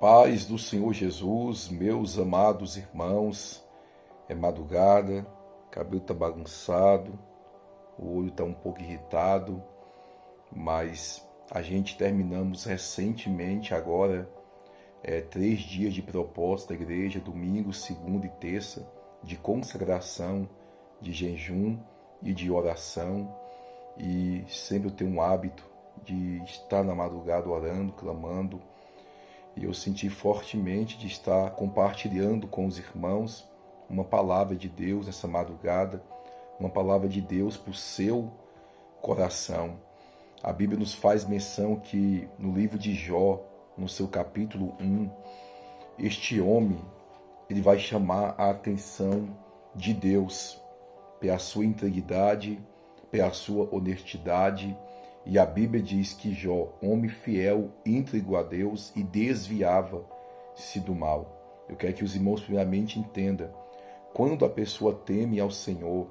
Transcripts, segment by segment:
Paz do Senhor Jesus, meus amados irmãos, é madrugada, o cabelo está bagunçado, o olho está um pouco irritado, mas a gente terminamos recentemente agora 3 dias de propósito da igreja, domingo, segunda e terça, de consagração, de jejum e de oração, e sempre eu tenho um hábito de estar na madrugada orando, clamando. E eu senti fortemente de estar compartilhando com os irmãos uma palavra de Deus nessa madrugada, uma palavra de Deus para o seu coração. A Bíblia nos faz menção que no livro de Jó, no seu capítulo 1, este homem ele vai chamar a atenção de Deus pela sua integridade, pela sua honestidade. E a Bíblia diz que Jó, homem fiel, íntegro a Deus e desviava-se do mal. Eu quero que os irmãos primeiramente entendam, quando a pessoa teme ao Senhor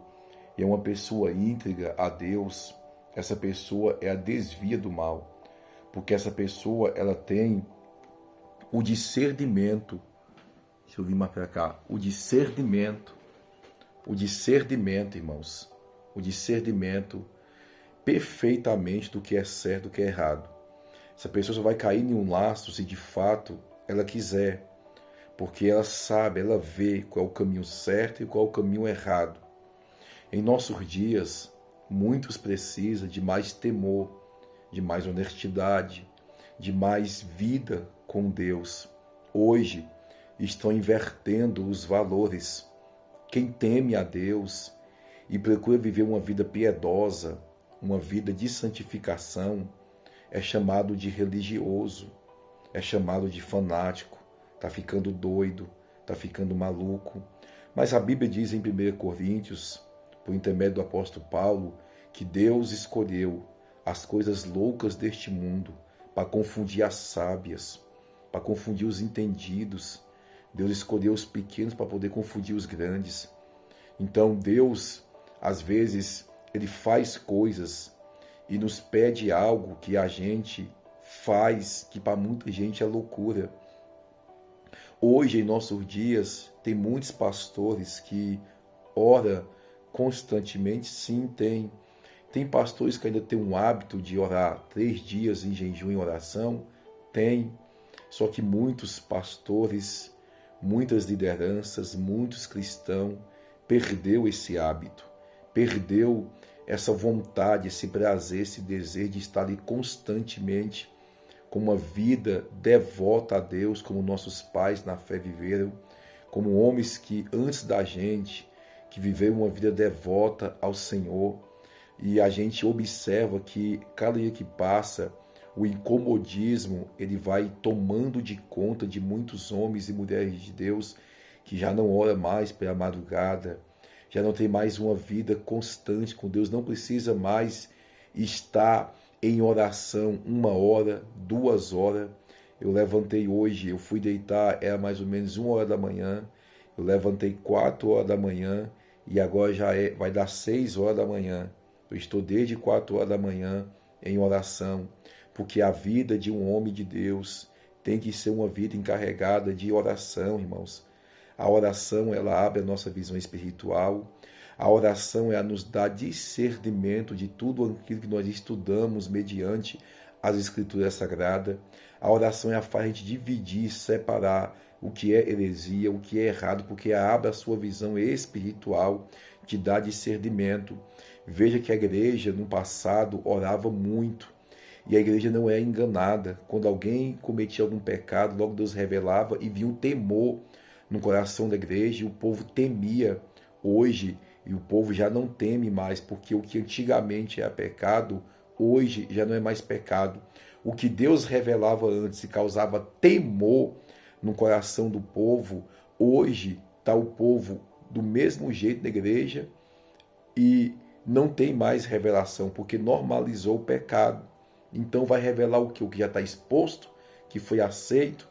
e é uma pessoa íntegra a Deus, essa pessoa desvia do mal, porque essa pessoa ela tem o discernimento, deixa eu vir mais para cá, o discernimento, irmãos, o discernimento perfeitamente do que é certo e do que é errado. Essa pessoa só vai cair em um laço se de fato ela quiser, porque ela sabe, ela vê qual é o caminho certo e qual é o caminho errado. Em nossos dias, muitos precisam de mais temor, de mais honestidade, de mais vida com Deus. Hoje estão invertendo os valores. Quem teme a Deus e procura viver uma vida piedosa, uma vida de santificação, é chamado de religioso, é chamado de fanático, está ficando doido, está ficando maluco. Mas a Bíblia diz em 1 Coríntios, por intermédio do apóstolo Paulo, que Deus escolheu as coisas loucas deste mundo para confundir as sábias, para confundir os entendidos. Deus escolheu os pequenos para poder confundir os grandes. Então Deus, às vezes, Ele faz coisas e nos pede algo que a gente faz, que para muita gente é loucura. Hoje, em nossos dias, tem muitos pastores que oram constantemente, sim, tem. Tem pastores que ainda têm um hábito de orar 3 dias em jejum e oração, tem. Só que muitos pastores, muitas lideranças, muitos cristãos perdeu esse hábito, perdeu essa vontade, esse prazer, esse desejo de estar ali constantemente com uma vida devota a Deus, como nossos pais na fé viveram, como homens que antes da gente, que viveram uma vida devota ao Senhor. E a gente observa que cada dia que passa, o incomodismo ele vai tomando de conta de muitos homens e mulheres de Deus que já não oram mais pela madrugada, já não tem mais uma vida constante com Deus, não precisa mais estar em oração 1 hora, 2 horas. Eu levantei hoje, eu fui deitar, era mais ou menos 1 hora da manhã, eu levantei 4 horas da manhã e agora vai dar 6 horas da manhã. Eu estou desde 4 horas da manhã em oração, porque a vida de um homem de Deus tem que ser uma vida encarregada de oração, irmãos. A oração, ela abre a nossa visão espiritual. A oração, ela nos dá discernimento de tudo aquilo que nós estudamos mediante as Escrituras Sagradas. A oração, ela faz a gente dividir, separar o que é heresia, o que é errado, porque ela abre a sua visão espiritual, te dá discernimento. Veja que a igreja, no passado, orava muito. E a igreja não é enganada. Quando alguém cometia algum pecado, logo Deus revelava e viu um temor no coração da igreja, e o povo temia. Hoje, e o povo já não teme mais, porque o que antigamente era pecado, hoje já não é mais pecado. O que Deus revelava antes e causava temor no coração do povo, hoje está o povo do mesmo jeito na igreja e não tem mais revelação, porque normalizou o pecado. Então vai revelar o que? O que já está exposto, que foi aceito.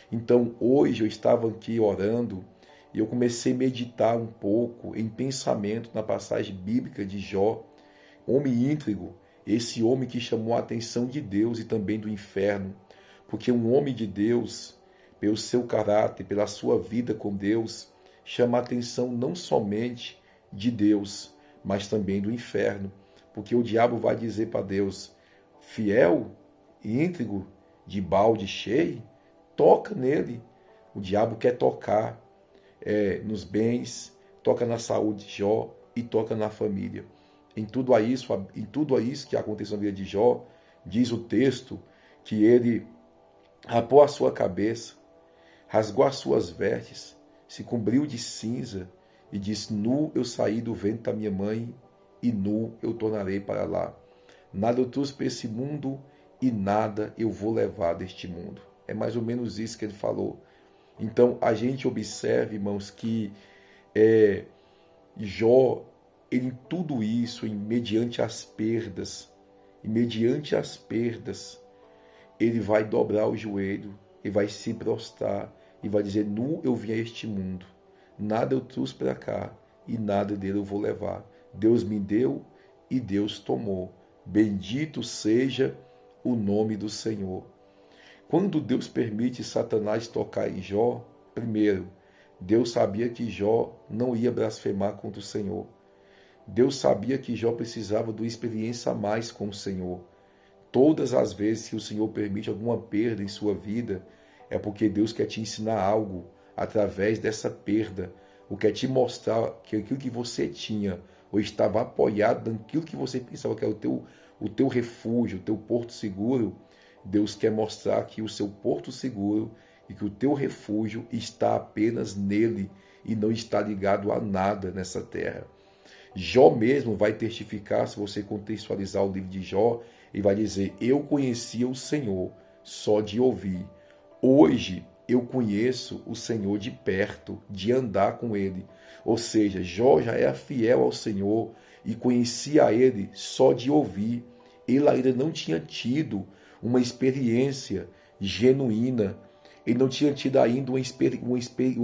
Então hoje eu estava aqui orando e eu comecei a meditar um pouco em pensamento na passagem bíblica de Jó, homem íntegro, esse homem que chamou a atenção de Deus e também do inferno, porque um homem de Deus pelo seu caráter, pela sua vida com Deus, chama a atenção não somente de Deus, mas também do inferno. Porque o diabo vai dizer para Deus: fiel e íntegro, de balde cheio, toca nele. O diabo quer tocar nos bens, toca na saúde de Jó e toca na família. Em tudo a isso que aconteceu na vida de Jó, diz o texto que ele rapou a sua cabeça, rasgou as suas vestes, se cobriu de cinza e disse: nu eu saí do ventre da minha mãe e nu eu tornarei para lá. Nada eu trouxe para esse mundo e nada eu vou levar deste mundo. É mais ou menos isso que ele falou. Então a gente observa, irmãos, que Jó, ele, em tudo isso, mediante as perdas, ele vai dobrar o joelho, e vai se prostrar, e vai dizer: nu eu vim a este mundo, nada eu trouxe para cá, e nada dele eu vou levar. Deus me deu, e Deus tomou. Bendito seja o nome do Senhor. Quando Deus permite Satanás tocar em Jó, primeiro, Deus sabia que Jó não ia blasfemar contra o Senhor. Deus sabia que Jó precisava de uma experiência a mais com o Senhor. Todas as vezes que o Senhor permite alguma perda em sua vida, é porque Deus quer te ensinar algo através dessa perda, ou quer te mostrar que aquilo que você tinha, ou estava apoiado naquilo que você pensava que era o teu refúgio, o teu porto seguro, Deus quer mostrar que o seu porto seguro e que o teu refúgio está apenas nele e não está ligado a nada nessa terra. Jó mesmo vai testificar, se você contextualizar o livro de Jó, e vai dizer: eu conhecia o Senhor só de ouvir. Hoje eu conheço o Senhor de perto, de andar com ele. Ou seja, Jó já era fiel ao Senhor e conhecia ele só de ouvir. Ele ainda não tinha tido uma experiência genuína. Ele não tinha tido ainda uma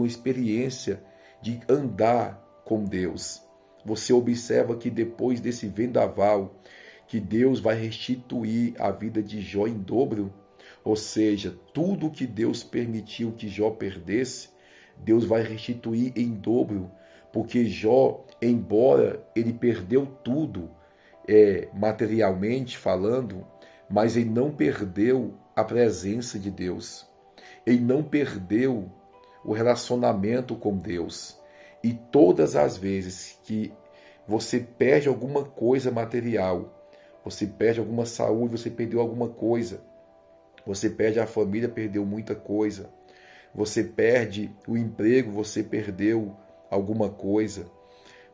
experiência de andar com Deus. Você observa que depois desse vendaval, que Deus vai restituir a vida de Jó em dobro, ou seja, tudo que Deus permitiu que Jó perdesse, Deus vai restituir em dobro, porque Jó, embora ele perdeu tudo, materialmente falando, mas ele não perdeu a presença de Deus, ele não perdeu o relacionamento com Deus. E todas as vezes que você perde alguma coisa material, você perde alguma saúde, você perdeu alguma coisa, você perde a família, perdeu muita coisa, você perde o emprego, você perdeu alguma coisa,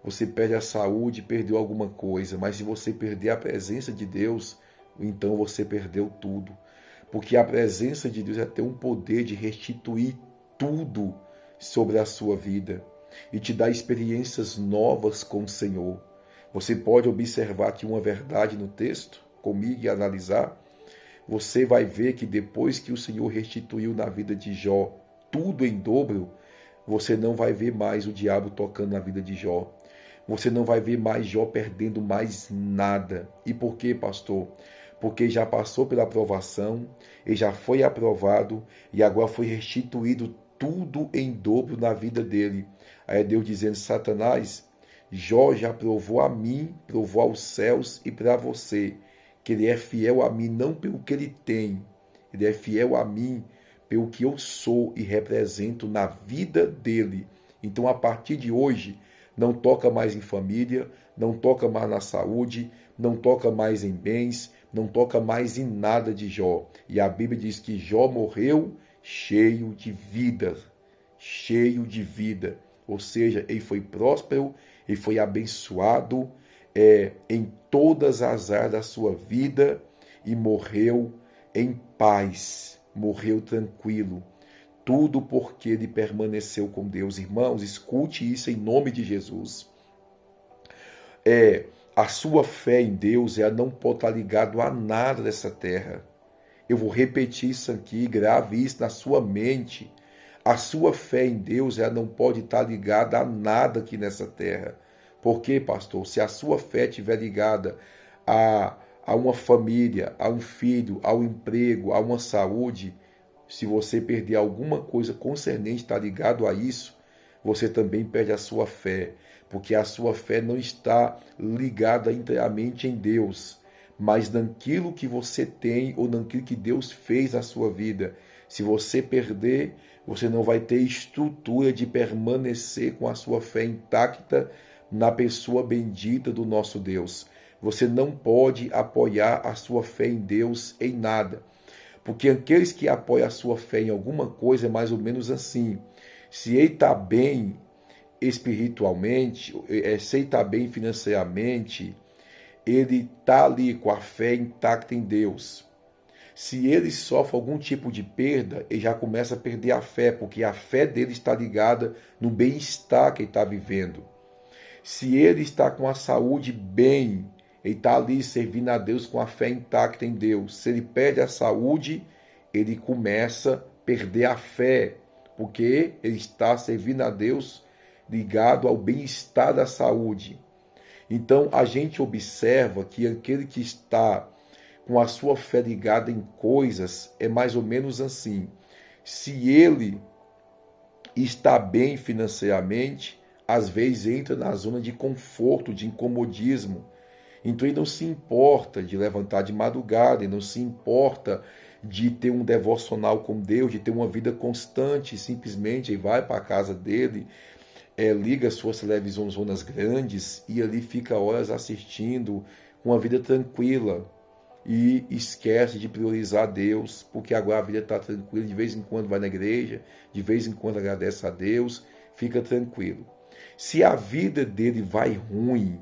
você perde a saúde, perdeu alguma coisa, mas se você perder a presença de Deus, então você perdeu tudo, porque a presença de Deus tem um poder de restituir tudo sobre a sua vida e te dar experiências novas com o Senhor. Você pode observar aqui uma verdade no texto comigo e analisar. Você vai ver que depois que o Senhor restituiu na vida de Jó tudo em dobro, você não vai ver mais o diabo tocando na vida de Jó. Você não vai ver mais Jó perdendo mais nada. E por quê, pastor? Porque já passou pela aprovação, e já foi aprovado, e agora foi restituído tudo em dobro na vida dele. Aí é Deus dizendo: Satanás, Jó já provou a mim, provou aos céus e para você, que ele é fiel a mim não pelo que ele tem, ele é fiel a mim pelo que eu sou e represento na vida dele. Então, a partir de hoje, não toca mais em família, não toca mais na saúde, não toca mais em bens, não toca mais em nada de Jó. E a Bíblia diz que Jó morreu cheio de vida, ou seja, ele foi próspero, ele foi abençoado em todas as áreas da sua vida e morreu em paz, morreu tranquilo, tudo porque ele permaneceu com Deus. Irmãos, escute isso em nome de Jesus. A sua fé em Deus não pode estar ligado a nada dessa terra. Eu vou repetir isso aqui, grave isso na sua mente. A sua fé em Deus não pode estar ligada a nada aqui nessa terra. Por quê, pastor? Se a sua fé estiver ligada a uma família, a um filho, ao emprego, a uma saúde, se você perder alguma coisa concernente, está ligado a isso, você também perde a sua fé, porque a sua fé não está ligada inteiramente em Deus, mas naquilo que você tem ou naquilo que Deus fez na sua vida. Se você perder, você não vai ter estrutura de permanecer com a sua fé intacta na pessoa bendita do nosso Deus. Você não pode apoiar a sua fé em Deus em nada. Porque aqueles que apoiam a sua fé em alguma coisa é mais ou menos assim. Se ele está bem espiritualmente, se ele está bem financeiramente, ele está ali com a fé intacta em Deus. Se ele sofre algum tipo de perda, ele já começa a perder a fé, porque a fé dele está ligada no bem-estar que ele está vivendo. Se ele está com a saúde bem, ele está ali servindo a Deus com a fé intacta em Deus. Se ele perde a saúde, ele começa a perder a fé, porque ele está servindo a Deus ligado ao bem-estar da saúde. Então a gente observa que aquele que está com a sua fé ligada em coisas é mais ou menos assim. Se ele está bem financeiramente, às vezes entra na zona de conforto, de incomodismo. Então ele não se importa de levantar de madrugada, ele não se importa de ter um devocional com Deus, de ter uma vida constante, simplesmente ele vai para a casa dele, liga suas televisões zonas grandes e ali fica horas assistindo com uma vida tranquila e esquece de priorizar Deus, porque agora a vida está tranquila, de vez em quando vai na igreja, de vez em quando agradece a Deus, fica tranquilo. Se a vida dele vai ruim,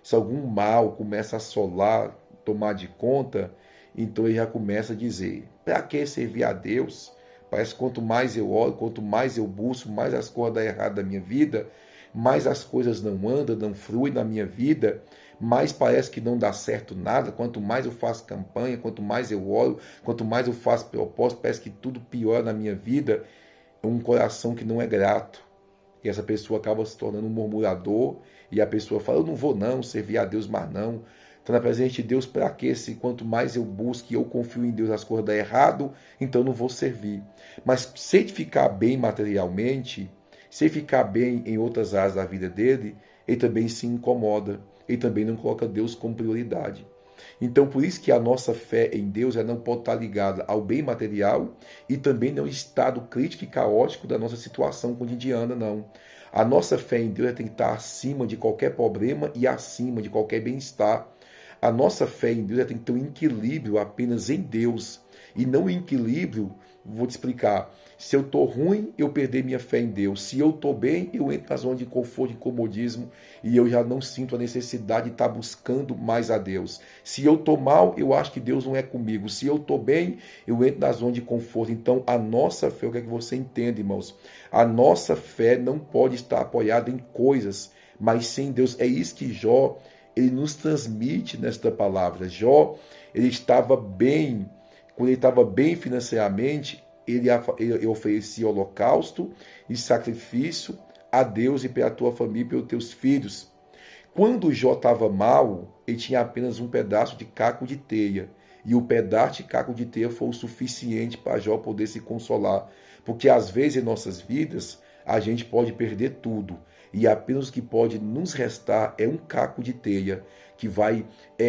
se algum mal começa a assolar, tomar de conta, então ele já começa a dizer, para que servir a Deus? Parece que quanto mais eu oro, quanto mais eu busco, mais as coisas dão errado na minha vida, mais as coisas não andam, não fluem na minha vida, mais parece que não dá certo nada. Quanto mais eu faço campanha, quanto mais eu oro, quanto mais eu faço propósito, parece que tudo piora na minha vida. É um coração que não é grato. E essa pessoa acaba se tornando um murmurador, e a pessoa fala, eu não vou não servir a Deus mais não. Então, na presença de Deus, para quê? Se quanto mais eu busco e eu confio em Deus, as coisas dão errado, então não vou servir. Mas se ele ficar bem materialmente, se ele ficar bem em outras áreas da vida dele, ele também se incomoda. Ele também não coloca Deus como prioridade. Então, por isso que a nossa fé em Deus ela não pode estar ligada ao bem material e também não ao estado crítico e caótico da nossa situação cotidiana, não. A nossa fé em Deus tem que estar acima de qualquer problema e acima de qualquer bem-estar. A nossa fé em Deus tem que ter um equilíbrio apenas em Deus e não um equilíbrio, vou te explicar. Se eu estou ruim, eu perder minha fé em Deus. Se eu estou bem, eu entro na zona de conforto, de comodismo e eu já não sinto a necessidade de estar buscando mais a Deus. Se eu estou mal, eu acho que Deus não é comigo. Se eu estou bem, eu entro na zona de conforto. Então, a nossa fé, o que é que você entende, irmãos? A nossa fé não pode estar apoiada em coisas, mas sim Deus. É isso que Jó ele nos transmite nesta palavra. Jó, ele estava bem, quando ele estava bem financeiramente, ele oferecia holocausto e sacrifício a Deus e pela tua família e pelos teus filhos. Quando Jó estava mal, ele tinha apenas um pedaço de caco de teia. E o pedaço de caco de teia foi o suficiente para Jó poder se consolar. Porque às vezes em nossas vidas, a gente pode perder tudo. E apenas o que pode nos restar é um caco de teia que vai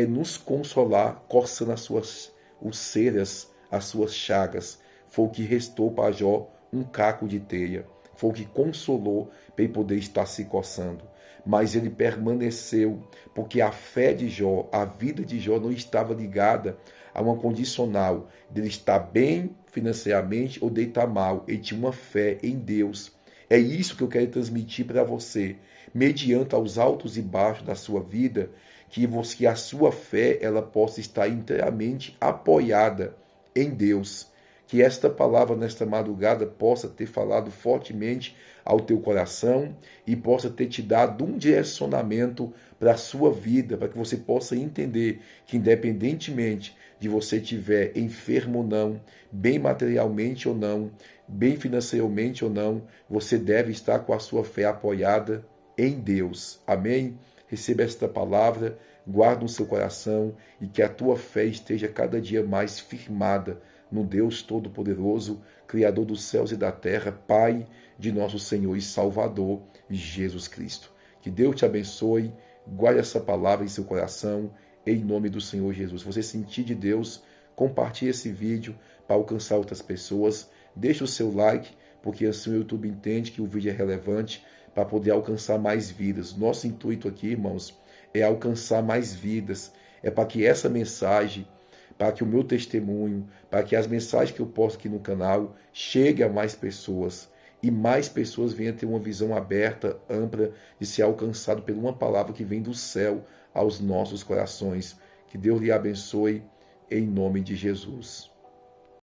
nos consolar, coçando as suas ulceiras, as suas chagas. Foi o que restou para Jó, um caco de teia. Foi o que consolou para ele poder estar se coçando. Mas ele permaneceu, porque a fé de Jó, a vida de Jó não estava ligada a uma condicional dele estar bem financeiramente ou dele estar mal. Ele tinha uma fé em Deus. É isso que eu quero transmitir para você, mediante aos altos e baixos da sua vida, que a sua fé ela possa estar inteiramente apoiada em Deus. Que esta palavra nesta madrugada possa ter falado fortemente ao teu coração e possa ter te dado um direcionamento para a sua vida, para que você possa entender que independentemente de você estiver enfermo ou não, bem materialmente ou não, bem financeiramente ou não, você deve estar com a sua fé apoiada em Deus. Amém? Receba esta palavra, guarda no seu coração e que a tua fé esteja cada dia mais firmada no Deus Todo-Poderoso, Criador dos céus e da terra, Pai de nosso Senhor e Salvador, Jesus Cristo. Que Deus te abençoe, guarde essa palavra em seu coração, em nome do Senhor Jesus. Se você sentir de Deus, compartilhe esse vídeo para alcançar outras pessoas. Deixe o seu like, porque assim o YouTube entende que o vídeo é relevante para poder alcançar mais vidas. Nosso intuito aqui, irmãos, é alcançar mais vidas. É para que essa mensagem, para que o meu testemunho, para que as mensagens que eu posto aqui no canal cheguem a mais pessoas e mais pessoas venham ter uma visão aberta, ampla, de ser alcançado por uma palavra que vem do céu aos nossos corações. Que Deus lhe abençoe em nome de Jesus.